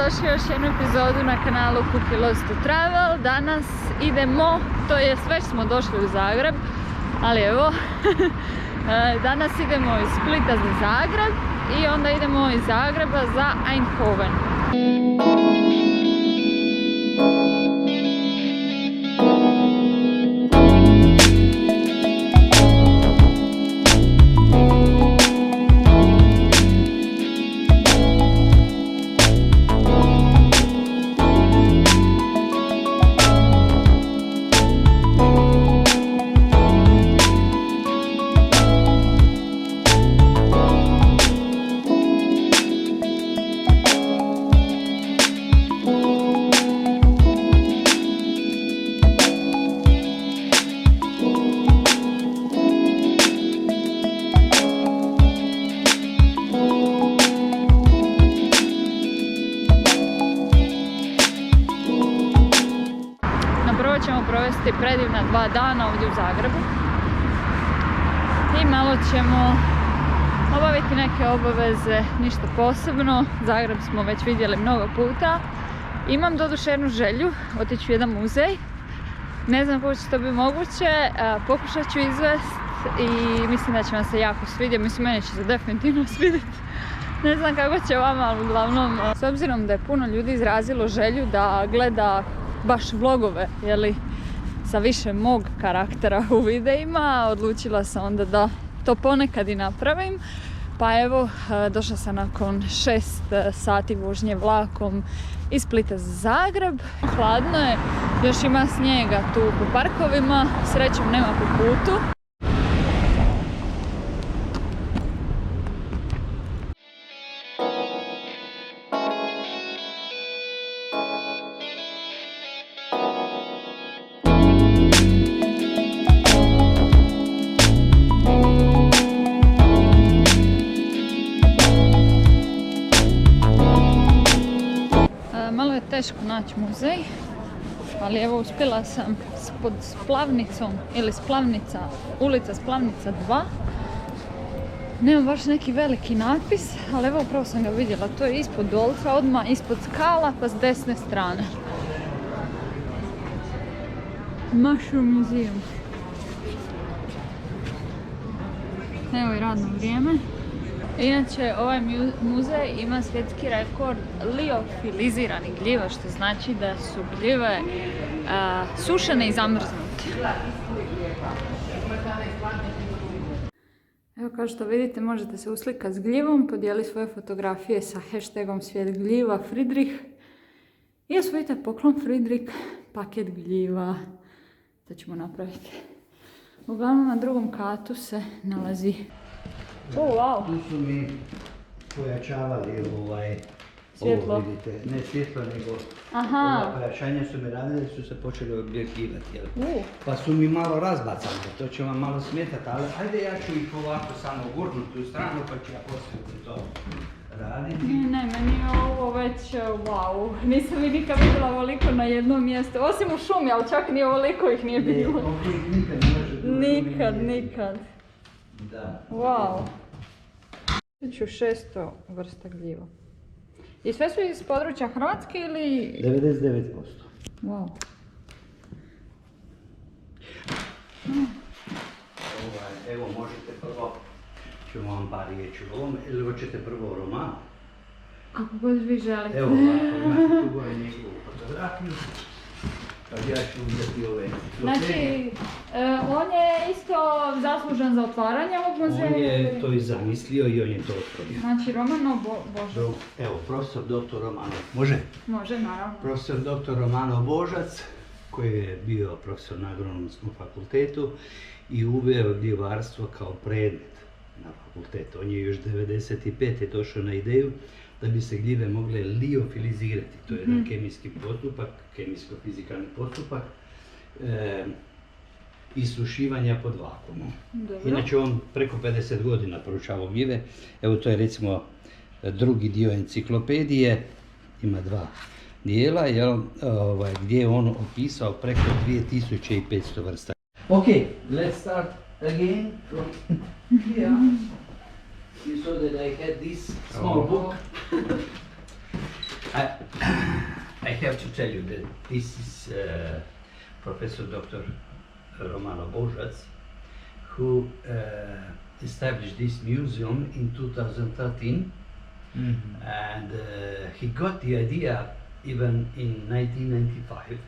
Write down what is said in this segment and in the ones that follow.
dobrodošli u još jednu epizodu na kanalu Cookie Loves to Travel. Danas idemo, to jest već smo došli u Zagreb, ali evo, danas idemo iz Splita za Zagreb i onda idemo iz Zagreba za Eindhoven. Provesti predivna 2 dana ovdje u Zagrebu i malo ćemo obaviti neke obaveze, ništa posebno. Zagreb smo već vidjeli mnogo puta. Imam doduše jednu želju, otići u jedan muzej. Ne znam kako će to biti moguće, pokušat ću izvest i mislim da će vam se jako svidjeti. Mislim, meni će se definitivno svidjeti. Ne znam kako će vama, ali uglavnom, s obzirom da je puno ljudi izrazilo želju da gleda baš vlogove, jeli, sa više mog karaktera u videima, odlučila sam onda da to ponekad i napravim. Pa evo, došla sam nakon 6 sati vožnje vlakom iz Splita za Zagreb. Hladno je, još ima snijega tu po parkovima, srećom nema po putu. Malo je teško naći muzej, ali evo uspjela sam pod Splavnicom ili Splavnica, ulica Splavnica 2. Nema baš neki veliki natpis, ali evo upravo sam ga vidjela, to je ispod Dolca, odmah ispod skala pa s desne strane. Mushroom Museum. Evo i radno vrijeme. Inače, ovaj muzej ima svjetski rekord liofiliziranih gljiva, što znači da su gljive sušene i zamrznute. Evo, kao što vidite, možete se uslikati s gljivom, podijeliti svoje fotografije sa hashtagom svijet gljiva Fridrih i osvojite poklon Fridrik, paket gljiva. To ćemo napraviti. Uglavnom, na drugom katu se nalazi. Wow. Tu su mi pojačavali svjetlo. Ovo vidite, ne svjetlo nego pojačanja su mi radili, su se počeli objektivati. Pa su mi malo razbacali, to će vam malo smetati, ali ajde ja ću ih ovako samo gurnuti u stranu pa ću ja poslije to raditi. Ne, meni je ovo već wow. Nisam mi nikad vidjela ovoliko na jednom mjestu, osim u šumi, ali čak ni ovoliko ih nije bilo. Nikad ne može Nikad. Da. Wow. 1600 vrsta gljiva. I sve su iz područja Hrvatske ili? 99%. Wow. Evo možete prvo, ćemo vam par riječi o ovom, ili hoćete prvo roman? Kako god vi želite. Evo ovako, imate tu gore njegovu fotografiju. Ja ću uzeti ove. Znači, on je isto zaslužan za otvaranje ovog muzeja? On je to i zamislio i on je to otvorio. Znači, Romanov Božac. Evo, profesor dr. Romanov, može? Može, naravno. Profesor dr. Romanov Božac, koji je bio profesor na Agronomskom fakultetu i uveo gljivarstvo kao predmet na fakultetu. On je još 1995. došao na ideju da bi se gljive mogle liofilizirati. To je jedan kemijski postupak, kemijsko-fizikalni postupak isušivanja pod vakuumom. Inače on preko 50 godina proučavao gljive. Evo to je recimo drugi dio enciklopedije, ima 2 dijela, gdje je on opisao preko 2500 vrsta. Ok, let's start again from here. You saw that I had this small book. tell you that this is Professor Dr. Romano Božac, who established this museum in 2013, and he got the idea even in 1995,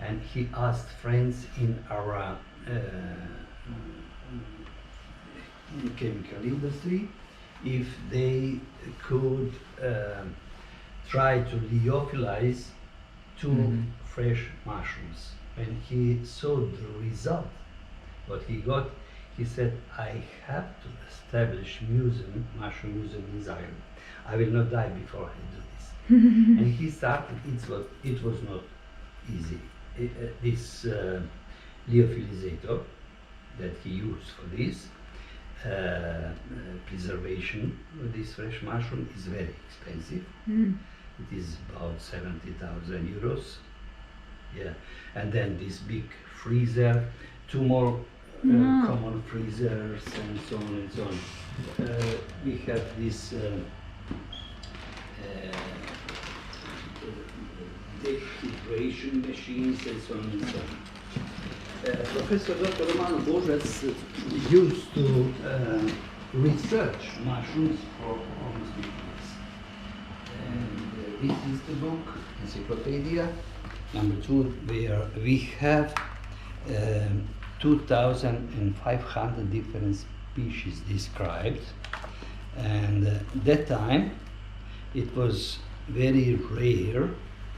and he asked friends in our chemical industry if they could try to lyophilize two fresh mushrooms. When he saw the result, what he got, he said, I have to establish mushroom museum in Zagreb. I will not die before I do this. And he started, it was not easy. This lyophilizator that he used for this preservation of this fresh mushroom is very expensive. It is about 70,000 euros. Yeah, and then this big freezer, two more common freezers, and so on and so on. We have this dehydration machines and so on and so on. Professor Dr. Romano Božac used to research mushrooms for almost 50 years. And this is the book, Encyclopedia, number 2, where we have 2,500 different species described. And that time it was very rare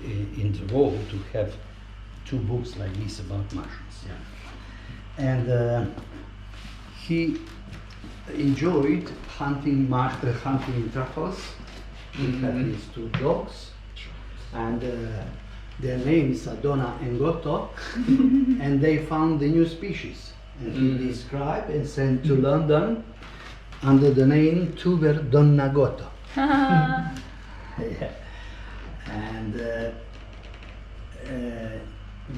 in the world to have 2 books like this about mushrooms. Yeah. And he enjoyed hunting truffles. He had these 2 dogs, and their names are Donna and Goto, and they found the new species. And he described and sent to London under the name Tuber Donna Goto. Yeah. And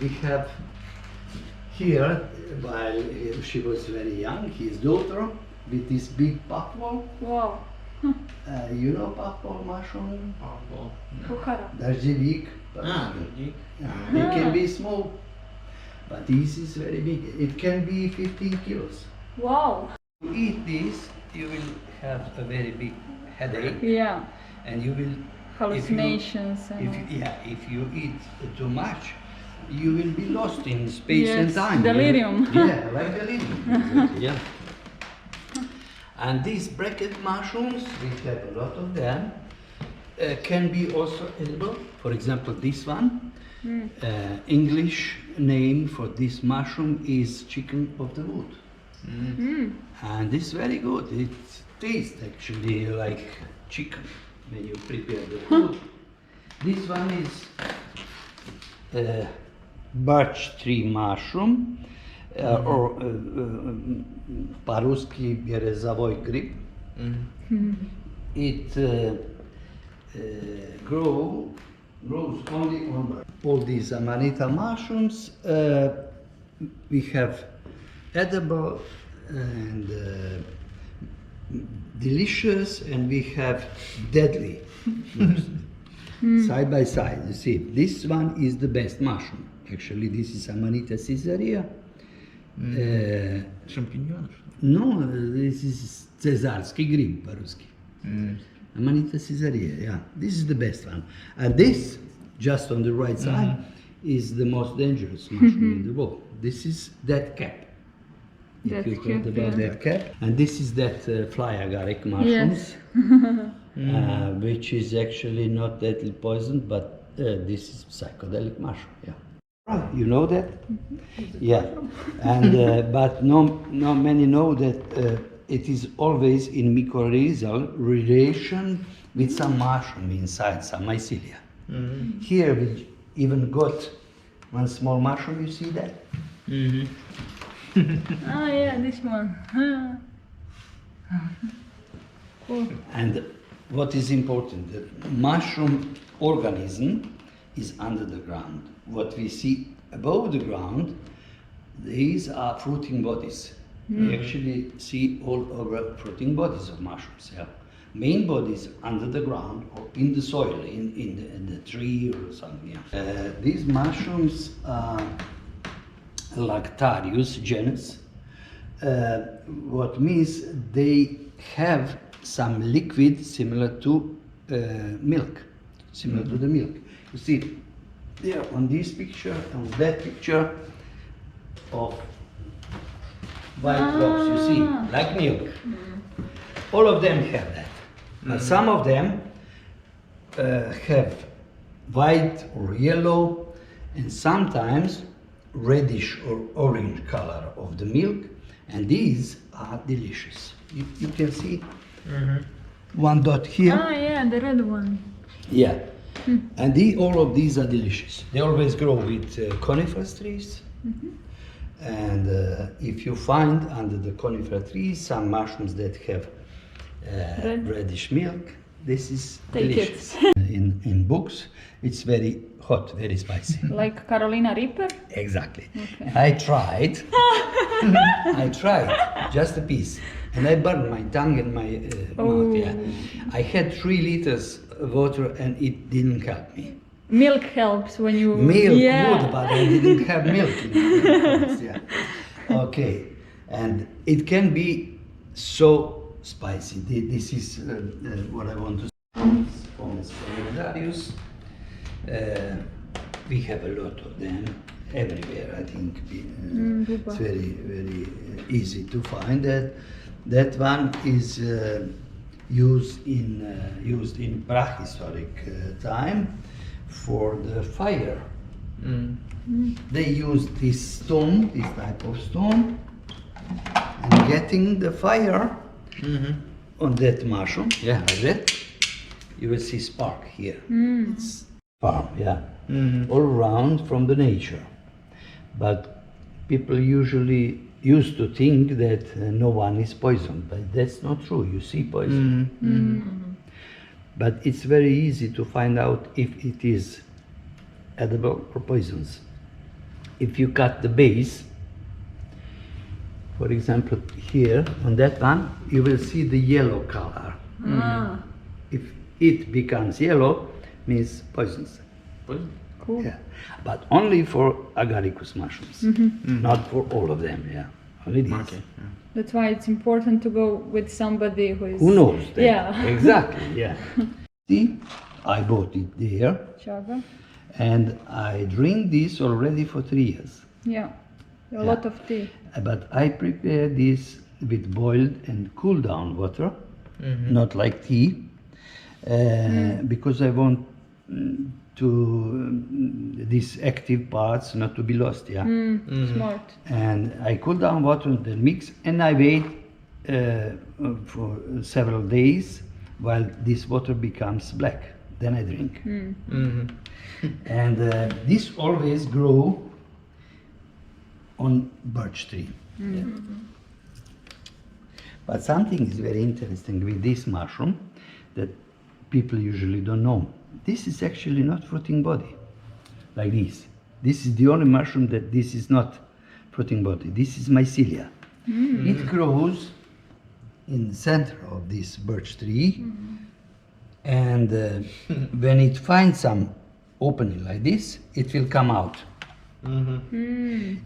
we have here, while she was very young, his daughter with this big puffball. Wow. You know puffball mushroom? Puffball. Darzivik. It can be small, but this is very big. It can be 15 kilos. Wow. If you eat this, you will have a very big headache. Yeah. And you will hallucinations. If you eat too much, you will be lost in space and time. Delirium. Yeah, like delirium. Exactly, yeah. And these bracket mushrooms, we have a lot of them, can be also edible. For example, this one, English name for this mushroom is chicken of the wood. And it's very good. It tastes actually like chicken when you prepare the food. This one is birch tree mushroom, or по-русски березовой гриб. It grows only on birch. All these amanita mushrooms, we have edible and delicious, and we have deadly. Side by side, you see, this one is the best mushroom. Actually, this is Amanita caesarea. Шампиньон? No, this is цезарский гриб по-русски. Amanita caesarea, yeah. This is the best one. And this, just on the right side, is the most dangerous mushroom in the world. This is dead cap. If you heard about dead cap. And this is that fly agaric mushrooms, which is actually not deadly poison, but this is psychedelic mushroom, yeah. You know that? Yeah, and but not many know that it is always in mycorrhizal relation with some mushroom inside, some mycelia. Here we even got one small mushroom, you see that? Oh yeah, this one. Cool. And what is important, the mushroom organism is under the ground. What we see above the ground, these are fruiting bodies. We actually see all over fruiting bodies of mushrooms. Yeah. Main body is under the ground or in the soil, in the tree or something. These mushrooms are Lactarius genus. What means they have some liquid similar to milk, similar to the milk. You see, there on this picture, on that picture of white drops, you see, like milk. All of them have that. But some of them have white or yellow, and sometimes reddish or orange color of the milk, and these are delicious. You can see one dot here. Ah, yeah, the red one. Yeah, and all of these are delicious. They always grow with coniferous trees, and if you find under the conifer trees some mushrooms that have reddish milk, this is delicious. In books, it's very hot, very spicy. Like Carolina Reaper? Exactly. Okay. I tried. I tried just a piece, and I burned my tongue and my mouth. Yeah, I had 3 liters of water, and it didn't help me. Milk helps when you... Milk would, but I didn't have milk. Yeah. Okay, and it can be so spicy. This is what I want to say. From Lactarius. We have a lot of them everywhere. I think it's very, very easy to find that. That one is used in prehistoric time for the fire. They use this stone, this type of stone, and getting the fire on that mushroom. Yeah, like that. You will see spark here. It's farm, yeah, all around from the nature. But people usually used to think that no one is poisoned, but that's not true. You see poison. But it's very easy to find out if it is edible or poisonous. If you cut the base, for example, here on that one, you will see the yellow color. If it becomes yellow, means poisonous. Cool. Yeah, but only for agaricus mushrooms, not for all of them. Yeah, only these. Okay. Yeah. That's why it's important to go with somebody Who knows that? Yeah. Exactly. Yeah. See, I bought it there, Chaga. and I drink this already for 3 years. Yeah. A lot of tea. But I prepare this with boiled and cool down water, not like tea, because I want these active parts not to be lost. Yeah. Smart. And I cool down water and then mix, and I wait for several days while this water becomes black. Then I drink. And this always grow on birch tree. But something is very interesting with this mushroom that people usually don't know. This is actually not fruiting body, like this. This is the only mushroom that this is not fruiting body. This is mycelia. It grows in the center of this birch tree, and when it finds some opening like this, it will come out.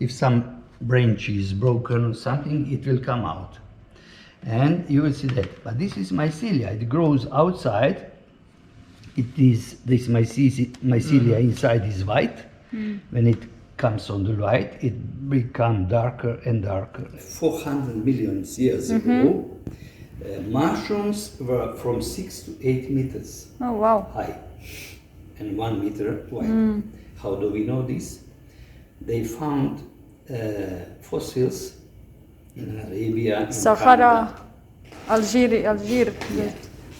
If some branch is broken or something, it will come out. And you will see that. But this is mycelia. It grows outside. It is this mycelia inside is white. When it comes on the light, it becomes darker and darker. 400 million years ago, mushrooms were from 6 to 8 meters Oh, wow. high and 1 meter wide. How do we know this? They found fossils in Arabia, in Sahara, Canada, Algiers.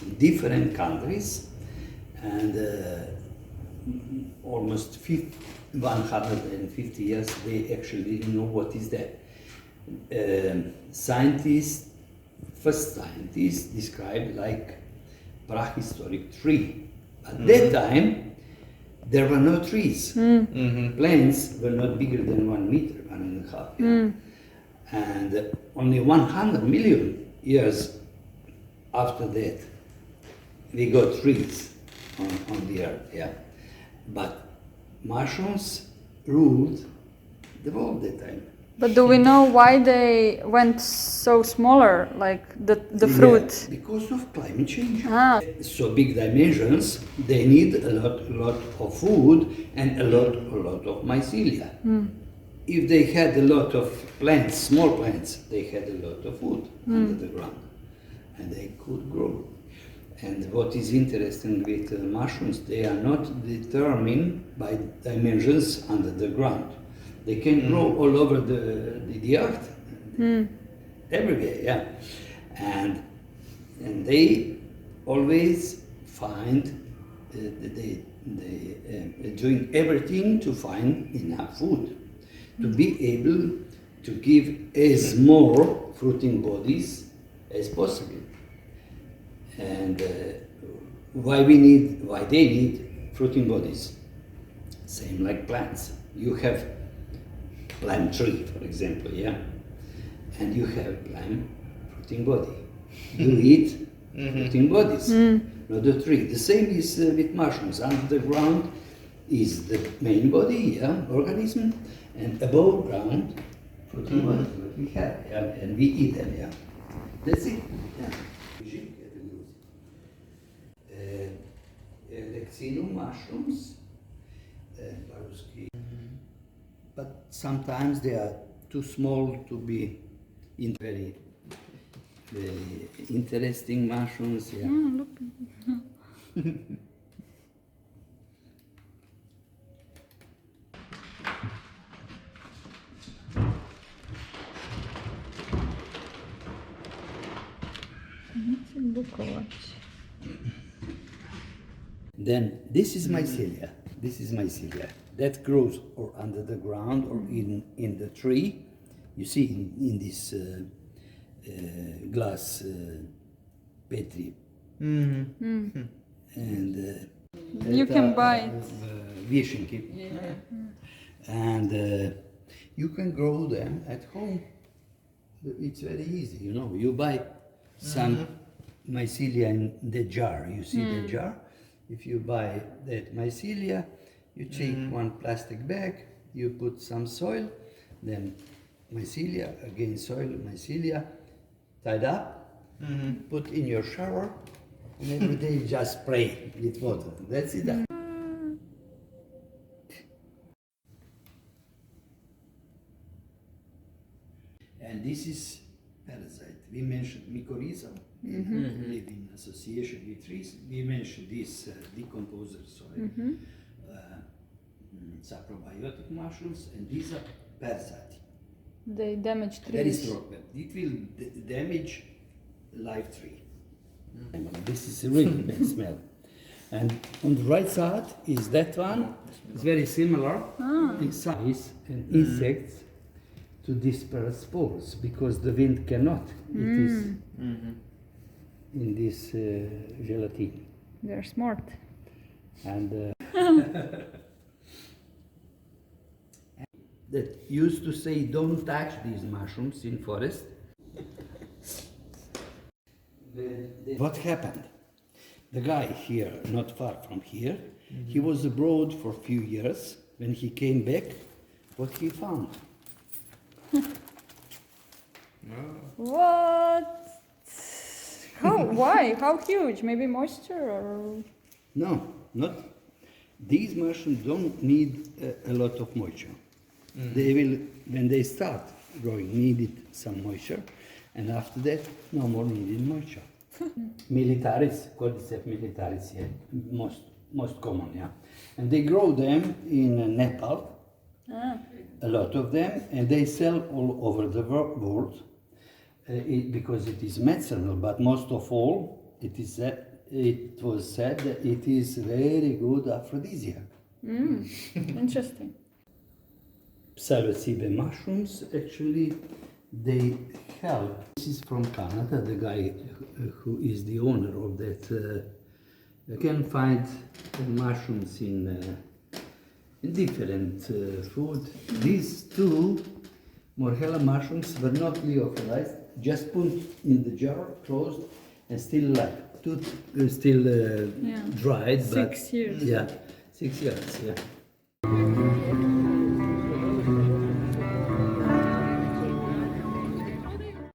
in different countries, and almost 150 years they actually didn't know what is that. First scientists described like prehistoric tree. At that time, there were no trees. Plants were not bigger than 1 meter, 1.5 meters. And only 100 million years after that, we got trees on the earth, yeah. But mushrooms ruled the world that time. But do we know why they went so smaller, like the fruit? Yeah, because of climate change. Ah. So big dimensions, they need a lot of food and a lot of mycelia. If they had a lot of plants, small plants, they had a lot of food under the ground, and they could grow. And what is interesting with mushrooms, they are not determined by dimensions under the ground. They can grow all over the earth, everywhere, yeah. And they always find, they doing everything to find enough food, to be able to give as more fruiting bodies as possible. And why they need fruiting bodies? Same like plants. You have plant tree, for example, yeah, and you have plant fruiting body. You eat fruiting bodies, not the tree. The same is with mushrooms. Under the ground is the main body, yeah, organism, and above ground fruiting bodies. What we have, yeah, and we eat them, yeah. That's it. Yeah. Mycelium mushrooms, but sometimes they are too small to be very interesting mushrooms. Yeah. Look. Then this is mycelia. This is mycelia that grows or under the ground or in the tree. You see in this glass petri. And You can buy it. Višinki. And you can grow them at home. It's very easy, you know. You buy some mycelia in the jar. You see the jar? If you buy that mycelia, you take one plastic bag, you put some soil, then mycelia, again soil, mycelia, tied up, put in your shower, and every day you just spray with water. That's it. And this is parasite. We mentioned mycorrhiza, live in association with trees. We mentioned this decomposer soil. It's probiotic mushrooms, and these are parasite. They damage trees. Very strong. It will damage live tree. This is a really bad smell. And on the right side is that one. It's very similar in size and insects to disperse spores because the wind cannot. It is in this gelatin. They're smart. And that used to say don't touch these mushrooms in forest. What happened? The guy here, not far from here, he was abroad for a few years. When he came back, what he found? What? How? Why? How huge? Maybe moisture or? No, not. These mushrooms don't need a lot of moisture. They will, when they start growing, needed some moisture, and after that, no more needed moisture. Militaris, Cordyceps militaris, yeah, most common, yeah. And they grow them in Nepal, a lot of them, and they sell all over the world because it is medicinal. But most of all, it was said that it is very good aphrodisiac. Interesting. Psilocybe mushrooms, actually, they help. This is from Canada, the guy who is the owner of that. You can find mushrooms in different food. These two Morhella mushrooms were not lyophilized, just put in the jar, closed, and still like still Yeah. dried, but 6 years. yeah, 6 years, yeah.